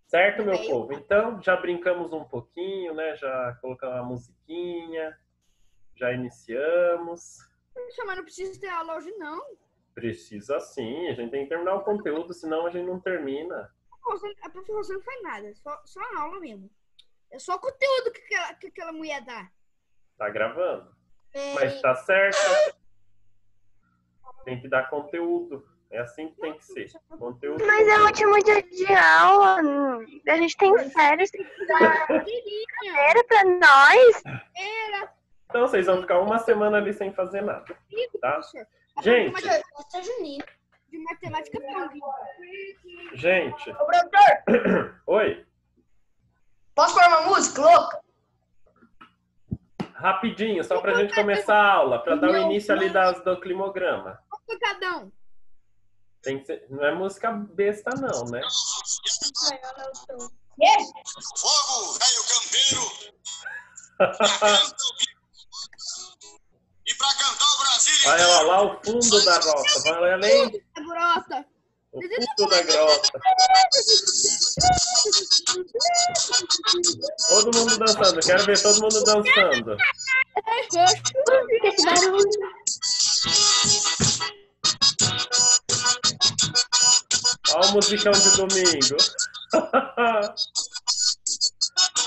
Certo, meu povo? Então, já brincamos um pouquinho, né? Já colocamos uma musiquinha, já iniciamos. Mas não precisa ter aula hoje, não. Precisa sim, a gente tem que terminar o conteúdo, senão a gente não termina. A professora não faz nada, só a aula mesmo. É só o conteúdo que aquela mulher dá. Tá gravando. Mas tá certo. Tem que dar conteúdo. É assim que tem que ser. Conteúdo. Mas é o último dia de aula. A gente tem férias. Era pra nós. Então vocês vão ficar uma semana ali sem fazer nada. Tá? Gente. De matemática não. Gente. Ô, professor. Oi. Posso pôr uma música louca? Rapidinho, só pra gente começar a aula, pra dar o início ali do climograma. Cada Tem que ser, não é música besta não, né? Yes. Fogo, velho campeiro! E pra cantar o Brasil Olha lá o fundo da grota. Vai além. grota. O fundo da grota. Todo mundo dançando. Quero ver todo mundo dançando. Olha o musicão de domingo.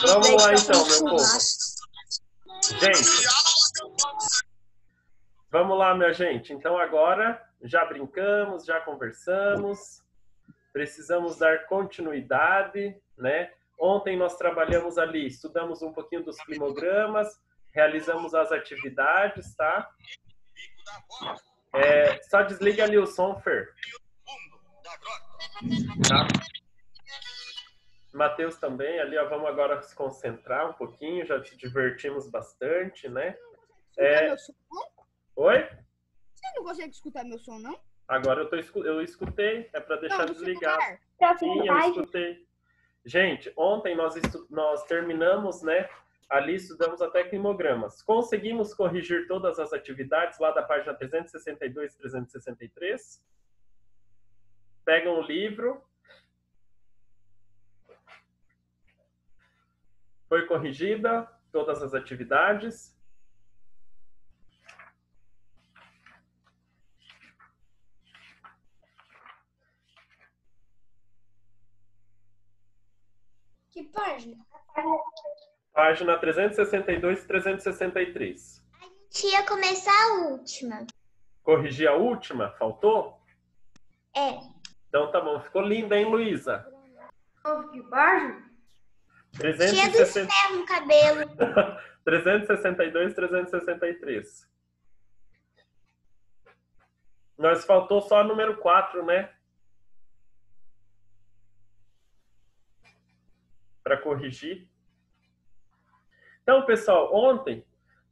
Vamos lá então, meu povo. Gente, vamos lá, minha gente. Então agora já brincamos, já conversamos. Precisamos dar continuidade, né? Ontem nós trabalhamos ali, estudamos um pouquinho dos climogramas, realizamos as atividades, tá? Só desliga ali o som, Fer. Tá? Matheus também, ali, ó, vamos agora se concentrar um pouquinho, já te divertimos bastante, né? Meu som, não? Oi? Você não consegue escutar meu som, não? Agora eu escutei, é para deixar Não, desligado. Tá. Sim, eu escutei. Gente, ontem nós terminamos, né? Ali estudamos até climogramas. Conseguimos corrigir todas as atividades lá da página 362 e 363. Pegam o livro. Foi corrigida todas as atividades. Que página? Página 362 e 363. A gente ia começar a última. Corrigir a última? Faltou? É. Então tá bom. Ficou linda, hein, Luísa? Que página? Cheia do ferro no cabelo. 362 e 363. Nós faltou só o número 4, né? Para corrigir. Então, pessoal, ontem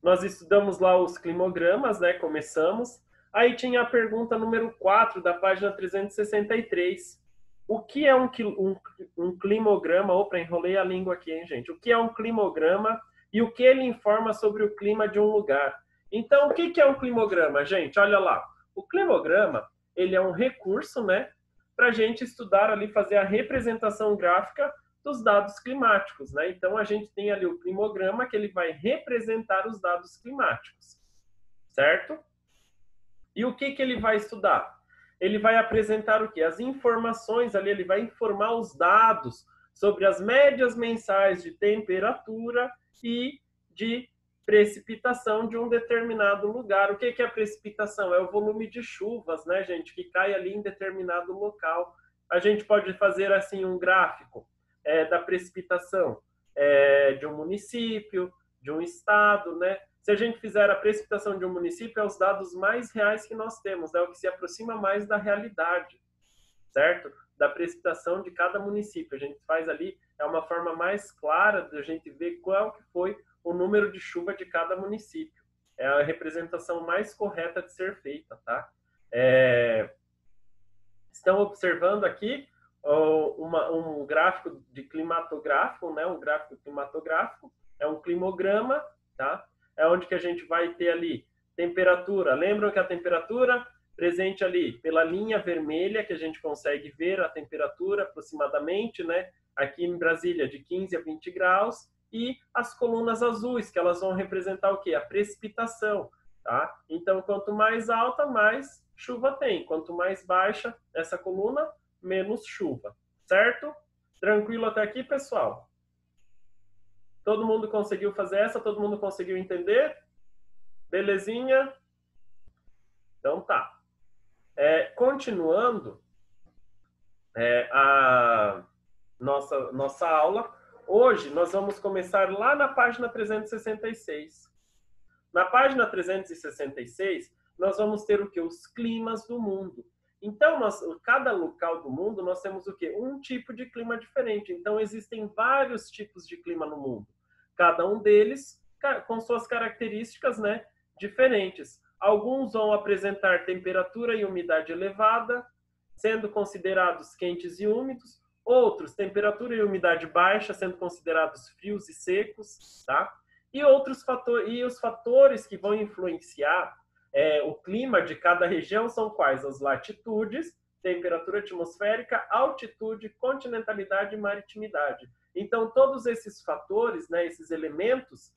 nós estudamos lá os climogramas, né? Começamos. Aí tinha a pergunta número 4 da página 363. O que é um climograma? Opa, enrolei a língua aqui, hein, gente? O que é um climograma e o que ele informa sobre o clima de um lugar? Então, o que é um climograma, gente? Olha lá. O climograma, ele é um recurso, né? Para a gente estudar ali, fazer a representação gráfica dos dados climáticos, né? Então, a gente tem ali o climograma que ele vai representar os dados climáticos, certo? E o que ele vai estudar? Ele vai apresentar o quê? As informações ali, ele vai informar os dados sobre as médias mensais de temperatura e de precipitação de um determinado lugar. O que é a precipitação? É o volume de chuvas, né, gente, que cai ali em determinado local. A gente pode fazer, assim, um gráfico da precipitação de um município, de um estado, né? Se a gente fizer a precipitação de um município, é os dados mais reais que nós temos, é o que se aproxima mais da realidade, certo? Da precipitação de cada município. A gente faz ali, é uma forma mais clara de a gente ver qual que foi o número de chuva de cada município. É a representação mais correta de ser feita, tá? Estão observando aqui um gráfico de climatográfico, né? Um gráfico climatográfico, é um climograma, tá? É onde que a gente vai ter ali temperatura. Lembram que a temperatura presente ali pela linha vermelha, que a gente consegue ver a temperatura aproximadamente, né? aqui em Brasília de 15 a 20 graus, e as colunas azuis, que elas vão representar o quê? A precipitação, tá? Então, quanto mais alta, mais chuva tem. Quanto mais baixa essa coluna, menos chuva, certo? Tranquilo até aqui, pessoal? Todo mundo conseguiu fazer essa? Todo mundo conseguiu entender? Belezinha? Então tá. Continuando a nossa aula, hoje nós vamos começar lá na página 366. Na página 366, nós vamos ter o quê? Os climas do mundo. Então, cada local do mundo, nós temos o quê? Um tipo de clima diferente. Então, existem vários tipos de clima no mundo. Cada um deles com suas características, né, diferentes. Alguns vão apresentar temperatura e umidade elevada, sendo considerados quentes e úmidos. Outros, temperatura e umidade baixa, sendo considerados frios e secos, tá? E os fatores que vão influenciar o clima de cada região são quais? As latitudes, temperatura atmosférica, altitude, continentalidade e maritimidade. Então, todos esses fatores, né, esses elementos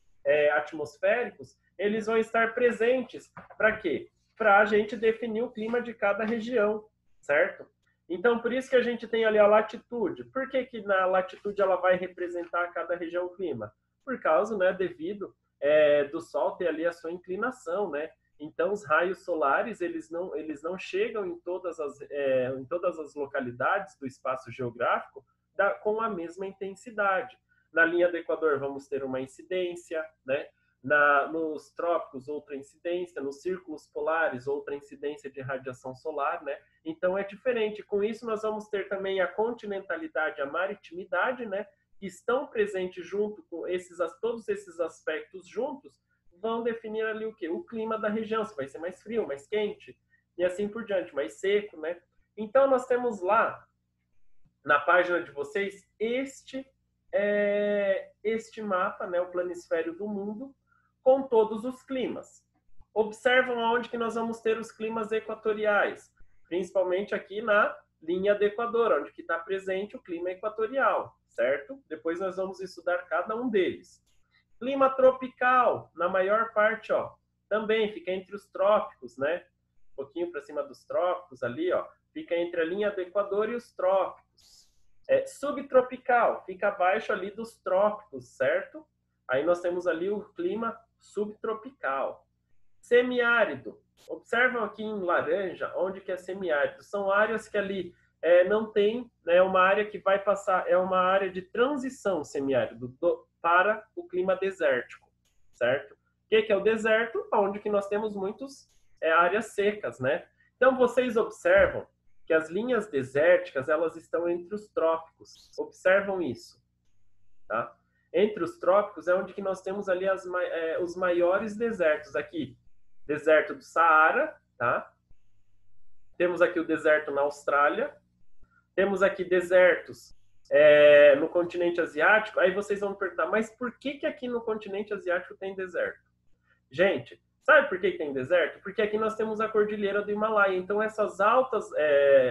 atmosféricos, eles vão estar presentes para quê? Para a gente definir o clima de cada região, certo? Então, por isso que a gente tem ali a latitude. Por que que na latitude ela vai representar cada região o clima? Por causa, né, devido do Sol ter ali a sua inclinação, né? Então, os raios solares, eles não chegam em todas as localidades do espaço geográfico com a mesma intensidade. Na linha do Equador, vamos ter uma incidência, né? Nos trópicos, outra incidência. Nos círculos polares, outra incidência de radiação solar, né? Então, é diferente. Com isso, nós vamos ter também a continentalidade e a maritimidade, né? Que estão presentes junto com todos esses aspectos juntos, vão definir ali o quê? O clima da região, se vai ser mais frio, mais quente, e assim por diante, mais seco, né? Então, nós temos lá, na página de vocês, este mapa, né? O planisfério do mundo, com todos os climas. Observam aonde que nós vamos ter os climas equatoriais, principalmente aqui na linha do Equador, onde que está presente o clima equatorial, certo? Depois nós vamos estudar cada um deles. Clima tropical, na maior parte, ó, também fica entre os trópicos, né? Um pouquinho para cima dos trópicos ali, ó, fica entre a linha do Equador e os trópicos. Subtropical, fica abaixo ali dos trópicos, certo? Aí nós temos ali o clima subtropical. Semiárido, observam aqui em laranja, onde que é semiárido. São áreas que ali não tem, né, uma área que vai passar, é uma área de transição semiárido para o clima desértico, certo? O que é o deserto? Onde que nós temos muitas áreas secas, né? Então, vocês observam que as linhas desérticas, elas estão entre os trópicos. Observam isso, tá? Entre os trópicos é onde que nós temos ali os maiores desertos. Aqui, deserto do Saara, tá? Temos aqui o deserto na Austrália. Temos aqui desertos no continente asiático. Aí vocês vão me perguntar, mas por que aqui no continente asiático tem deserto? Gente, sabe por que tem deserto? Porque aqui nós temos a cordilheira do Himalaia. Então, essas altas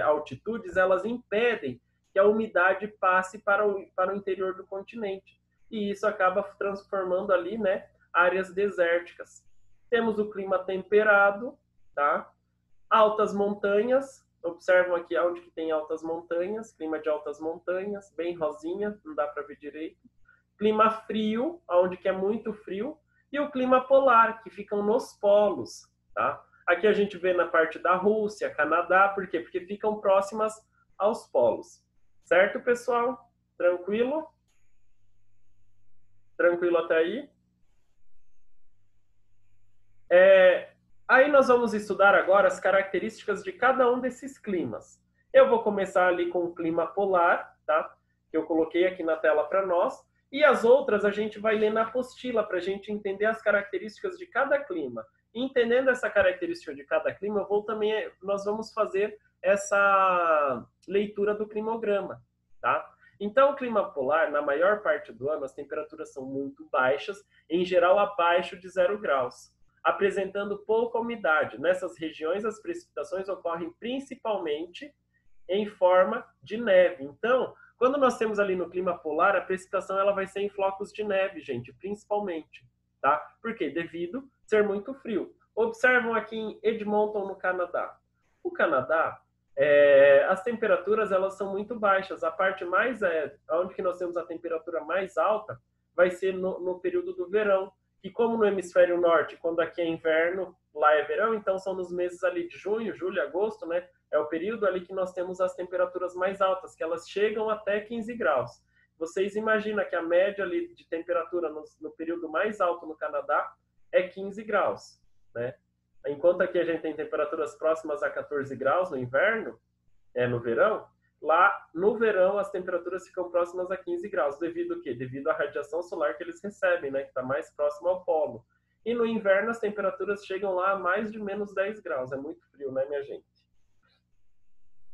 altitudes, elas impedem que a umidade passe para o interior do continente. E isso acaba transformando ali, né, áreas desérticas. Temos o clima temperado, tá? Altas montanhas. Observam aqui onde que tem altas montanhas, clima de altas montanhas, bem rosinha, não dá para ver direito. Clima frio, onde que é muito frio. E o clima polar, que ficam nos polos, tá? Aqui a gente vê na parte da Rússia, Canadá, por quê? Porque ficam próximas aos polos. Certo, pessoal? Tranquilo? Tranquilo até aí? Aí nós vamos estudar agora as características de cada um desses climas. Eu vou começar ali com o clima polar, tá? Que eu coloquei aqui na tela para nós. E as outras a gente vai ler na apostila para a gente entender as características de cada clima. E entendendo essa característica de cada clima, nós vamos fazer essa leitura do climograma, tá? Então, o clima polar, na maior parte do ano, as temperaturas são muito baixas, em geral abaixo de 0 graus, apresentando pouca umidade. Nessas regiões, as precipitações ocorrem principalmente em forma de neve. Então, Quando nós temos ali no clima polar, a precipitação ela vai ser em flocos de neve, gente, principalmente, tá? Por quê? Devido ser muito frio. Observam aqui em Edmonton, no Canadá. O Canadá, as temperaturas elas são muito baixas. A parte mais, onde que nós temos a temperatura mais alta, vai ser no período do verão. E como no hemisfério norte, quando aqui é inverno, lá é verão, então são nos meses ali de junho, julho, agosto, né? É o período ali que nós temos as temperaturas mais altas, que elas chegam até 15 graus. Vocês imaginam que a média ali de temperatura no período mais alto no Canadá é 15 graus, né? Enquanto aqui a gente tem temperaturas próximas a 14 graus no inverno, no verão, lá no verão as temperaturas ficam próximas a 15 graus. Devido ao quê? Devido à radiação solar que eles recebem, né? Que está mais próximo ao polo. E no inverno as temperaturas chegam lá a mais de menos 10 graus. É muito frio, né, minha gente?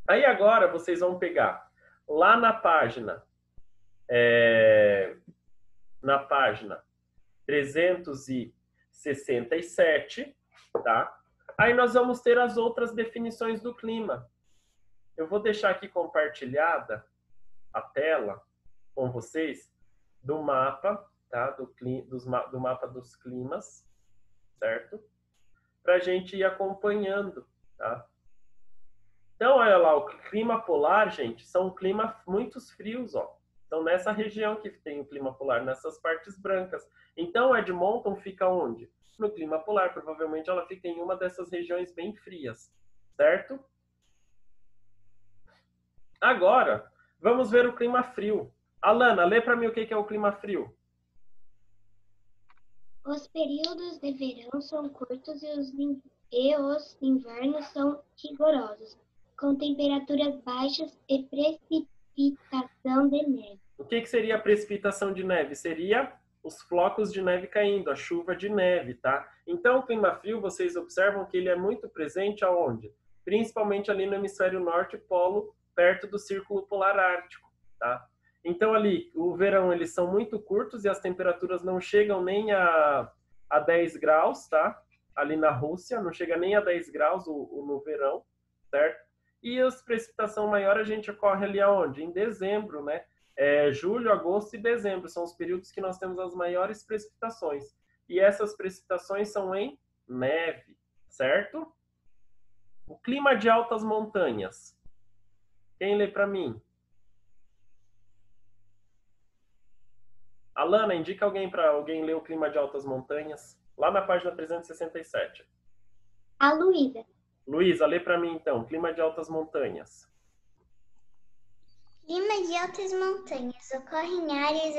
Aí agora vocês vão pegar lá na página 367, tá? Aí nós vamos ter as outras definições do clima. Eu vou deixar aqui compartilhada a tela com vocês do mapa, tá? Do mapa dos climas, certo? Para a gente ir acompanhando, tá? Então, olha lá, o clima polar, gente, são climas muito frios, ó. Então, nessa região que tem o clima polar, nessas partes brancas. Então, Edmonton fica onde? No clima polar. Provavelmente ela fica em uma dessas regiões bem frias, certo? Agora, vamos ver o clima frio. Alana, lê para mim o que é o clima frio. Os períodos de verão são curtos e os invernos são rigorosos, com temperaturas baixas e precipitação de neve. O que seria a precipitação de neve? Seria os flocos de neve caindo, a chuva de neve, tá? Então, o clima frio, vocês observam que ele é muito presente aonde? Principalmente ali no hemisfério norte, polo, perto do círculo polar ártico, tá? Então, ali, o verão, eles são muito curtos e as temperaturas não chegam nem a 10 graus, tá? Ali na Rússia, não chega nem a 10 graus no verão, certo? E a precipitação maior a gente ocorre ali aonde? Em dezembro, né? Julho, agosto e dezembro são os períodos que nós temos as maiores precipitações. E essas precipitações são em neve, certo? O clima de altas montanhas. Quem lê para mim? Alana, indica alguém para alguém ler o clima de altas montanhas. Lá na página 367. A Luísa. Luísa, lê para mim então. Clima de altas montanhas. Clima de altas montanhas ocorre em áreas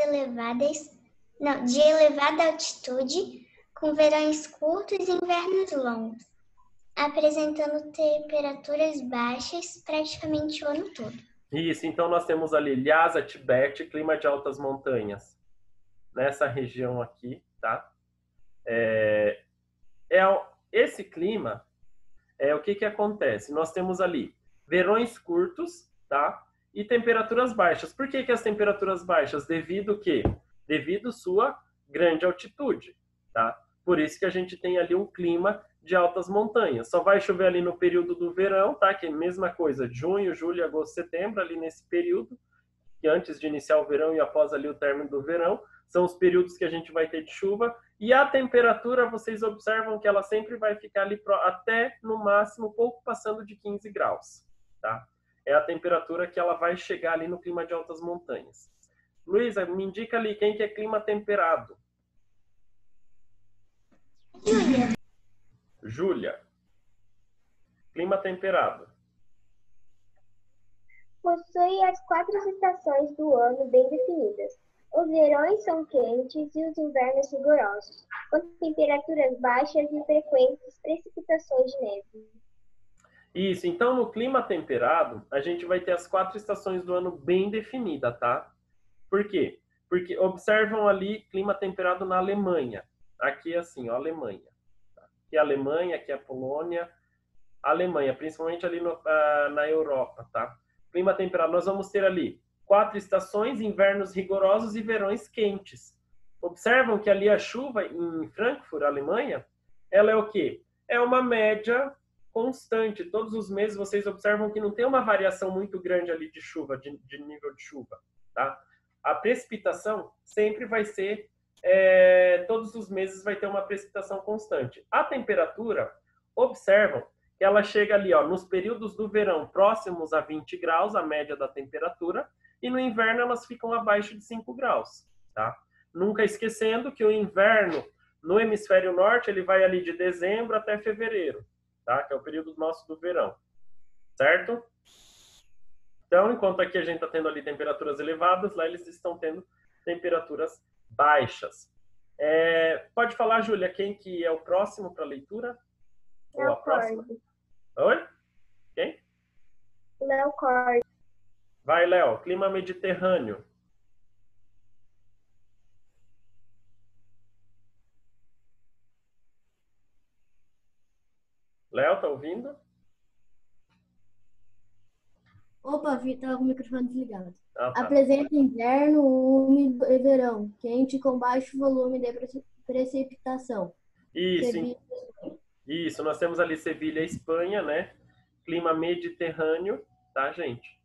de elevada altitude, com verões curtos e invernos longos, apresentando temperaturas baixas praticamente o ano todo. Isso, então nós temos ali Lhasa, Tibete, clima de altas montanhas. Nessa região aqui, tá? Esse clima, o que acontece? Nós temos ali verões curtos, tá? E temperaturas baixas. Por que as temperaturas baixas? Devido sua grande altitude, tá? Por isso que a gente tem ali um clima de altas montanhas. Só vai chover ali no período do verão, tá? Que é a mesma coisa, junho, julho, agosto, setembro, ali nesse período, que antes de iniciar o verão e após ali o término do verão, são os períodos que a gente vai ter de chuva. E a temperatura, vocês observam que ela sempre vai ficar ali até, no máximo, pouco passando de 15 graus, tá? É a temperatura que ela vai chegar ali no clima de altas montanhas. Luísa, me indica ali quem que é clima temperado. Júlia. Clima temperado. Possui as 4 estações do ano bem definidas. Os verões são quentes e os invernos rigorosos, com temperaturas baixas e frequentes precipitações de neve. Isso, então no clima temperado, a gente vai ter as 4 estações do ano bem definidas, tá? Por quê? Porque observam ali clima temperado na Alemanha. Aqui é assim, ó, Alemanha. Aqui é a Alemanha, aqui é a Polônia. Alemanha, principalmente ali na Europa, tá? Clima temperado, nós vamos ter ali 4 estações, invernos rigorosos e verões quentes. Observam que ali a chuva em Frankfurt, Alemanha, ela é o quê? É uma média constante. Todos os meses vocês observam que não tem uma variação muito grande ali de chuva, de nível de chuva, tá? A precipitação sempre vai ser, todos os meses vai ter uma precipitação constante. A temperatura, observam que ela chega ali, ó, nos períodos do verão próximos a 20 graus, a média da temperatura, e no inverno elas ficam abaixo de 5 graus, tá? Nunca esquecendo que o inverno no hemisfério norte, ele vai ali de dezembro até fevereiro, tá? Que é o período nosso do verão, certo? Então, enquanto aqui a gente está tendo ali temperaturas elevadas, lá eles estão tendo temperaturas baixas. Pode falar, Júlia, quem que é o próximo para leitura? Ou a próxima? Oi? Quem? Léo Cordes. Vai, Léo. Clima mediterrâneo. Léo, tá ouvindo? Opa, tava com o microfone desligado. Ah, tá. Apresenta inverno, úmido e verão, quente com baixo volume de precipitação. Isso, Sevilha. isso. Nós temos ali Sevilha, Espanha, né? Clima mediterrâneo, tá, gente?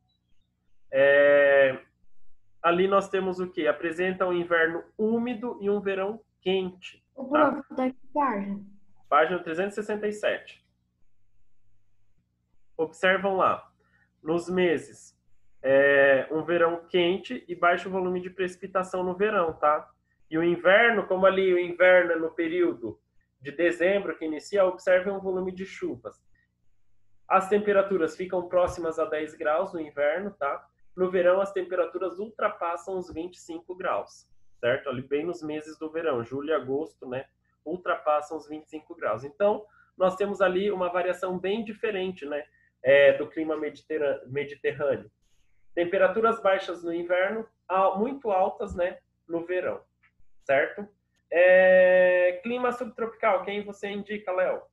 Ali nós temos o quê? Apresenta um inverno úmido e um verão quente. Ô, Tá? prof, tá aqui, página. Página 367. Observam lá. Nos meses, um verão quente e baixo volume de precipitação no verão, tá? E o inverno, como ali o inverno é no período de dezembro que inicia, observem um volume de chuvas. As temperaturas ficam próximas a 10 graus no inverno, tá? No verão, as temperaturas ultrapassam os 25 graus, certo? Ali bem nos meses do verão, julho e agosto, né? Ultrapassam os 25 graus. Então, nós temos ali uma variação bem diferente, né? Do clima mediterrâneo. Temperaturas baixas no inverno, muito altas, né? No verão, certo? Clima subtropical, quem você indica, Léo?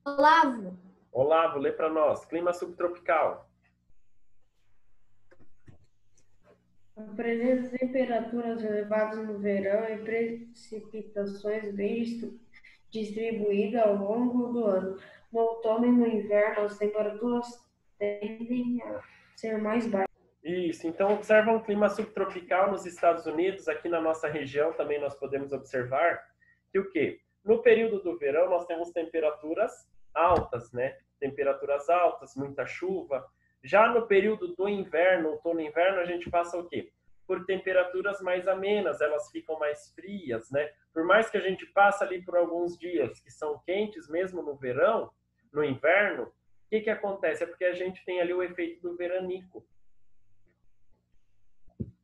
Olavo. Olavo, lê para nós. Clima subtropical. Apresenta temperaturas elevadas no verão e precipitações bem distribuídas ao longo do ano. No outono e no inverno, as temperaturas tendem a ser mais baixas. Isso, então observa um clima subtropical nos Estados Unidos, aqui na nossa região também nós podemos observar que o quê? No período do verão nós temos temperaturas altas, né? Temperaturas altas, muita chuva. Já no período do inverno, outono e inverno, a gente passa o quê? Por temperaturas mais amenas, elas ficam mais frias, né? Por mais que a gente passe ali por alguns dias que são quentes mesmo no verão, no inverno, o que acontece? É porque a gente tem ali o efeito do veranico.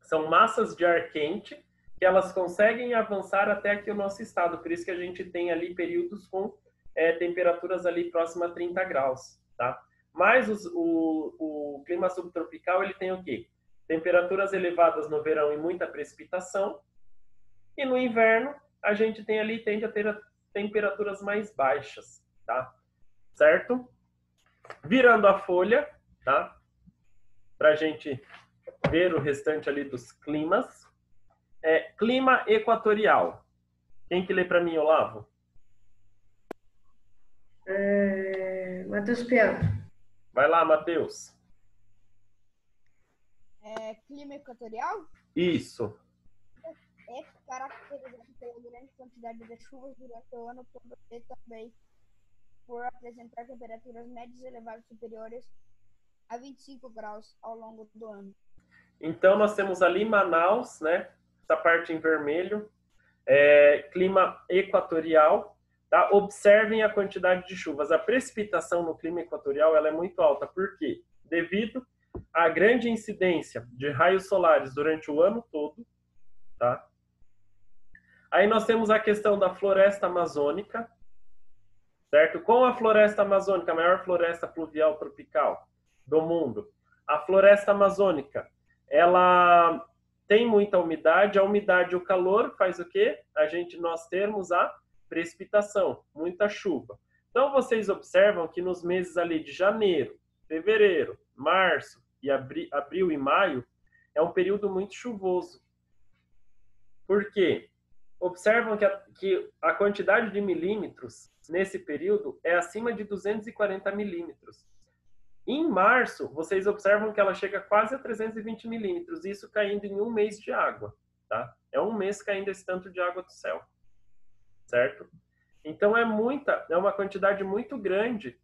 São massas de ar quente que elas conseguem avançar até aqui o nosso estado. Por isso que a gente tem ali períodos com temperaturas ali próximas a 30 graus, tá? Mas o clima subtropical, ele tem o quê? Temperaturas elevadas no verão e muita precipitação. E no inverno, a gente tende a ter temperaturas mais baixas, tá? Certo? Virando a folha, tá? Pra gente ver o restante ali dos climas. Clima equatorial. Quem que lê para mim, Olavo? Matheus Piano. Vai lá, Matheus. Clima equatorial Isso. é caracterizado pela grande quantidade de chuvas durante o ano todo e também por apresentar temperaturas médias elevadas superiores a 25 graus ao longo do ano. Então, nós temos ali Manaus, né? Essa parte em vermelho. Clima equatorial. Tá? Observem a quantidade de chuvas. A precipitação no clima equatorial ela é muito alta. Por quê? Devido à grande incidência de raios solares durante o ano todo. Tá? Aí nós temos a questão da floresta amazônica. Certo? Com a floresta amazônica, a maior floresta pluvial tropical do mundo. A floresta amazônica, ela tem muita umidade. A umidade e o calor faz o quê? Nós termos a precipitação, muita chuva. Então, vocês observam que nos meses ali de janeiro, fevereiro, março e abril e maio, é um período muito chuvoso. Por quê? Observam que a quantidade de milímetros nesse período é acima de 240 milímetros. Em março, vocês observam que ela chega quase a 320 milímetros, isso caindo em um mês de água, tá? É um mês caindo esse tanto de água do céu, certo? Então é uma quantidade muito grande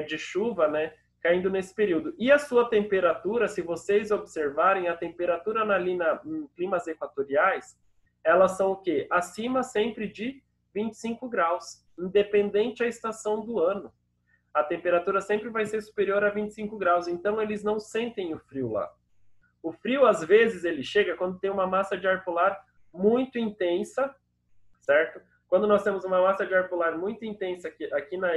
de chuva, né, caindo nesse período. E a sua temperatura, se vocês observarem, a temperatura em climas equatoriais, elas são o quê? Acima sempre de 25 graus, independente da estação do ano. A temperatura sempre vai ser superior a 25 graus, então eles não sentem o frio lá. O frio, às vezes, ele chega quando tem uma massa de ar polar muito intensa, certo? Quando nós temos uma massa de ar polar muito intensa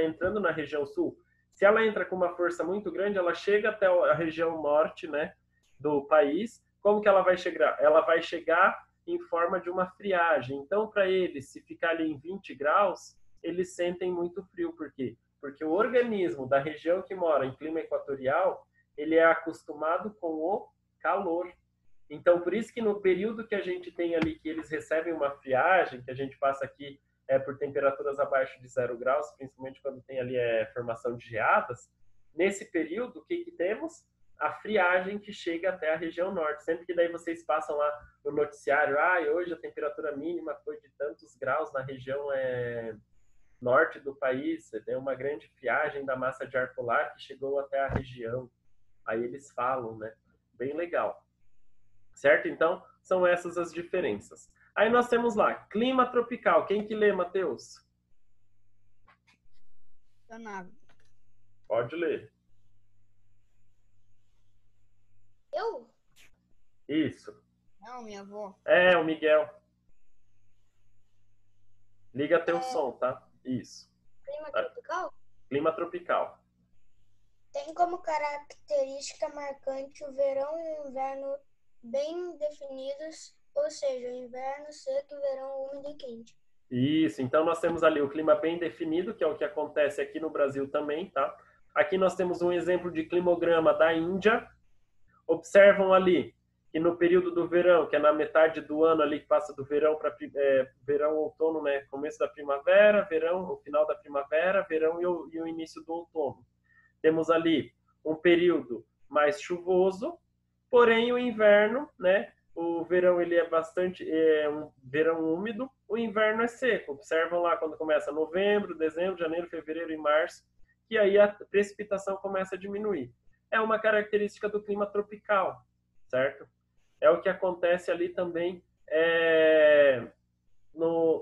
entrando na região sul, se ela entra com uma força muito grande, ela chega até a região norte, né, do país. Como que ela vai chegar? Ela vai chegar em forma de uma friagem. Então, para eles, se ficar ali em 20 graus, eles sentem muito frio. Por quê? Porque o organismo da região que mora em clima equatorial, ele é acostumado com o calor. Então, por isso que no período que a gente tem ali, que eles recebem uma friagem, que a gente passa aqui por temperaturas abaixo de 0 graus, principalmente quando tem ali formação de geadas, nesse período, o que temos? A friagem que chega até a região norte. Sempre que daí vocês passam lá no noticiário, hoje a temperatura mínima foi de tantos graus na região norte do país, tem uma grande friagem da massa de ar polar que chegou até a região. Aí eles falam, né? Bem legal. Certo? Então, são essas as diferenças. Aí nós temos lá, clima tropical. Quem que lê, Matheus? Pode ler. Eu? Isso. Não, minha avó. O Miguel. Liga teu som, tá? Isso. Clima tropical? Clima tropical. Tem como característica marcante o verão e o inverno bem definidos, ou seja, o inverno seco e verão úmido e quente. Isso, então nós temos ali o clima bem definido, que é o que acontece aqui no Brasil também, tá? Aqui nós temos um exemplo de climograma da Índia. Observam ali que no período do verão, que é na metade do ano ali, que passa do verão para verão, outono, né? Começo da primavera, verão, o final da primavera, verão e o início do outono. Temos ali um período mais chuvoso, porém o inverno, né? O verão ele é um verão úmido, o inverno é seco. Observam lá quando começa novembro, dezembro, janeiro, fevereiro e março, que aí a precipitação começa a diminuir. É uma característica do clima tropical, certo? É o que acontece ali também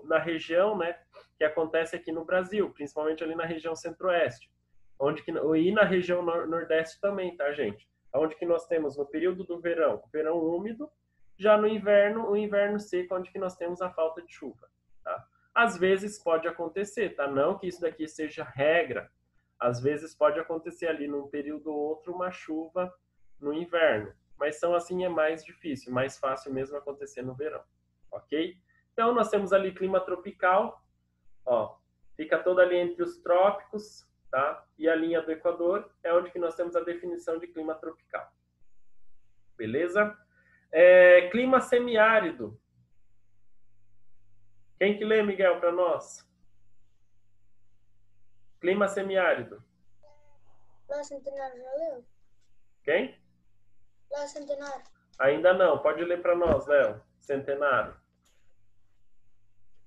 na região, né? Que acontece aqui no Brasil, principalmente ali na região centro-oeste, e na região nordeste também, tá, gente? Onde que nós temos no período do verão, o verão úmido, já no inverno, o inverno seco, onde que nós temos a falta de chuva, tá? Às vezes pode acontecer, tá? Não que isso daqui seja regra. Às vezes pode acontecer ali num período ou outro uma chuva no inverno, mas são assim é mais difícil, mais fácil mesmo acontecer no verão, ok? Então nós temos ali clima tropical, ó, fica todo ali entre os trópicos, tá? E a linha do Equador é onde que nós temos a definição de clima tropical. Beleza? Clima semiárido. Quem que lê, Miguel, para nós? Clima semiárido. Lá Centenário já leu? Quem? Lá Centenário. Ainda não. Pode ler para nós, Léo. Centenário.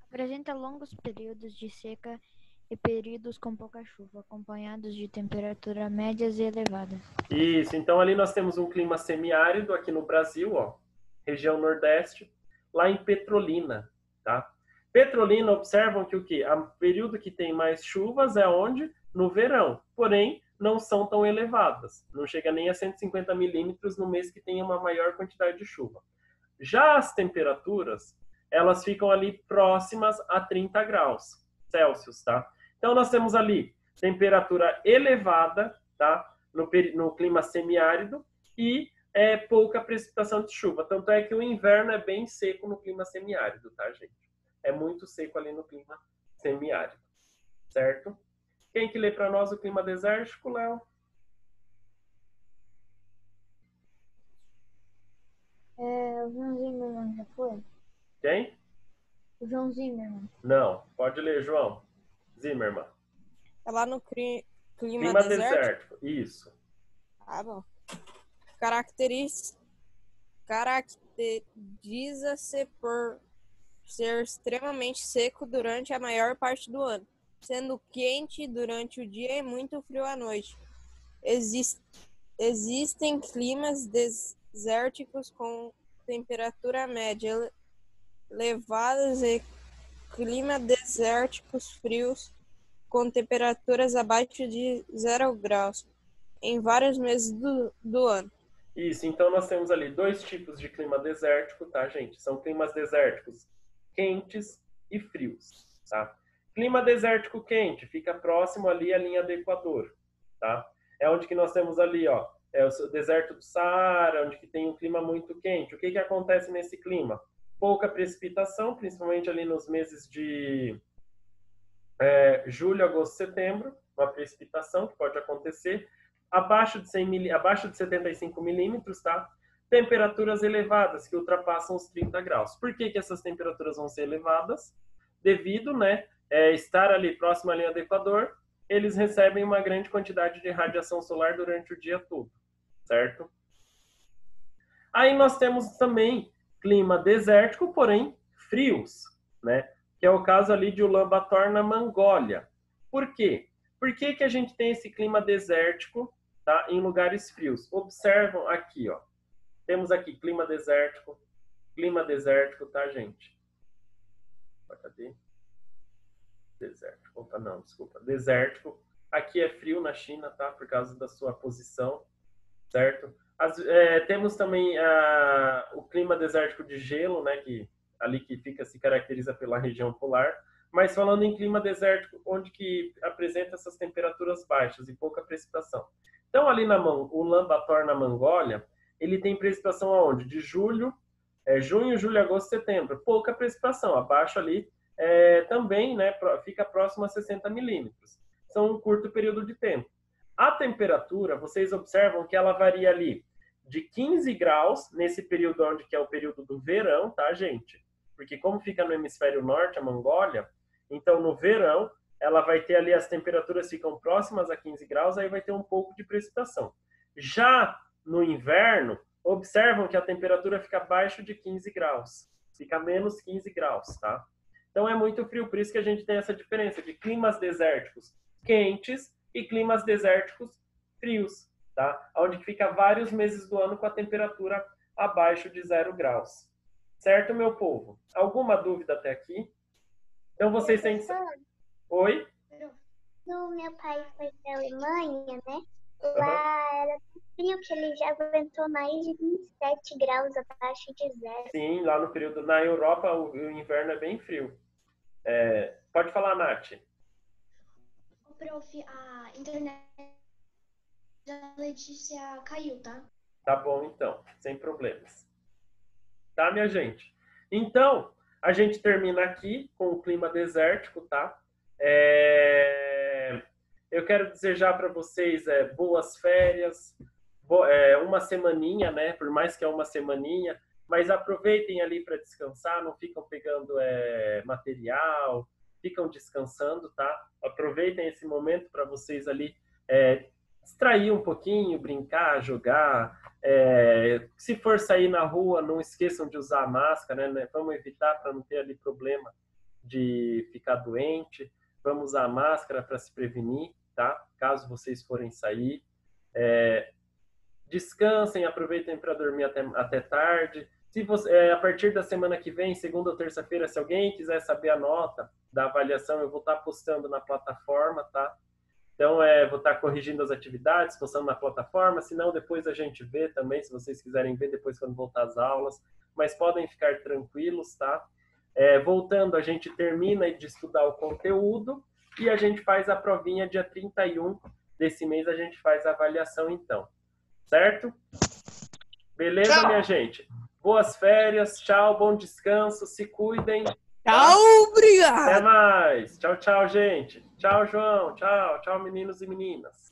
Apresenta longos períodos de seca e períodos com pouca chuva, acompanhados de temperatura médias e elevadas. Isso, então ali nós temos um clima semiárido aqui no Brasil, ó, região nordeste, lá em Petrolina, tá? Petrolina, observam que o quê? O período que tem mais chuvas é onde? No verão, porém não são tão elevadas, não chega nem a 150 milímetros no mês que tem uma maior quantidade de chuva. Já as temperaturas, elas ficam ali próximas a 30 graus Celsius, tá? Então, nós temos ali temperatura elevada, tá? No clima semiárido e pouca precipitação de chuva. Tanto é que o inverno é bem seco no clima semiárido, tá, gente? É muito seco ali no clima semiárido, certo? Quem que lê para nós o clima desértico, Léo? O João Zimmermann já foi? Quem? O João Zimmermann. Não, pode ler, João. Zimmermann. Tá lá no clima Clima desértico? desértico, isso. Ah, bom. Caracteriza-se por ser extremamente seco durante a maior parte do ano, sendo quente durante o dia e muito frio à noite. Existem climas desérticos com temperatura média elevadas e climas desérticos frios com temperaturas abaixo de 0 graus em vários meses do ano. Isso, então nós temos ali 2 tipos de clima desértico, tá, gente? São climas desérticos quentes e frios, tá? Clima desértico quente fica próximo ali à linha do Equador, tá? É onde que nós temos ali, ó, é o deserto do Saara, onde que tem um clima muito quente. O que que acontece nesse clima? Pouca precipitação, principalmente ali nos meses de julho, agosto, setembro, uma precipitação que pode acontecer abaixo de 75 milímetros, tá? Temperaturas elevadas que ultrapassam os 30 graus. Por que que essas temperaturas vão ser elevadas? Devido, né, estar ali próximo à linha do Equador, eles recebem uma grande quantidade de radiação solar durante o dia todo, certo? Aí nós temos também clima desértico, porém frios, né? Que é o caso ali de Ulaanbaatar, na Mongólia. Por quê? Por que que a gente tem esse clima desértico, tá, em lugares frios? Observam aqui, ó. Temos aqui clima desértico, tá, gente? Cadê? Desértico. Opa, não, desculpa. Desértico. Aqui é frio na China, tá? Por causa da sua posição, certo? Temos também o clima desértico de gelo, né? Que ali que se caracteriza pela região polar. Mas falando em clima desértico, onde que apresenta essas temperaturas baixas e pouca precipitação. Então, ali na Ulaanbaatar, na Mongólia, ele tem precipitação aonde? De junho, julho, agosto, setembro. Pouca precipitação, abaixo ali também, né, fica próximo a 60 milímetros. São um curto período de tempo. A temperatura, vocês observam que ela varia ali de 15 graus, nesse período onde que é o período do verão, tá, gente? Porque como fica no hemisfério norte, a Mongólia, então no verão, ela vai ter ali, as temperaturas ficam próximas a 15 graus, aí vai ter um pouco de precipitação. Já no inverno, observam que a temperatura fica abaixo de 15 graus. Fica menos 15 graus, tá? Então é muito frio, por isso que a gente tem essa diferença de climas desérticos quentes e climas desérticos frios, tá? Onde fica vários meses do ano com a temperatura abaixo de 0 graus. Certo, meu povo? Alguma dúvida até aqui? Então vocês têm... Oi? No meu pai foi para a Alemanha, né? Lá era tão frio que ele já aguentou mais de 27 graus abaixo de 0. Sim, lá no período... Na Europa, o inverno é bem frio. Pode falar, Nath. Prof, a internet da Letícia caiu, tá? Tá bom, então. Sem problemas. Tá, minha gente? Então, a gente termina aqui com o clima desértico, tá? Eu quero desejar para vocês boas férias, uma semaninha, né? Por mais que é uma semaninha, mas aproveitem ali para descansar, não ficam pegando material, ficam descansando, tá? Aproveitem esse momento para vocês ali distrair um pouquinho, brincar, jogar. Se for sair na rua, não esqueçam de usar a máscara, né? Vamos evitar para não ter ali problema de ficar doente. Vamos usar a máscara para se prevenir, tá? Caso vocês forem sair. Descansem, aproveitem para dormir até tarde. Se você, a partir da semana que vem, segunda ou terça-feira, se alguém quiser saber a nota da avaliação, eu vou estar postando na plataforma, tá? Então, vou estar corrigindo as atividades, postando na plataforma, senão depois a gente vê também, se vocês quiserem ver depois quando voltar às aulas, mas podem ficar tranquilos, tá? Voltando, a gente termina de estudar o conteúdo e a gente faz a provinha dia 31 desse mês, a gente faz a avaliação então, certo? Beleza, tchau, minha gente? Boas férias, tchau, bom descanso, se cuidem Tchau, obrigado. Até mais. Tchau, tchau, gente. Tchau, João. Tchau, tchau, meninos e meninas.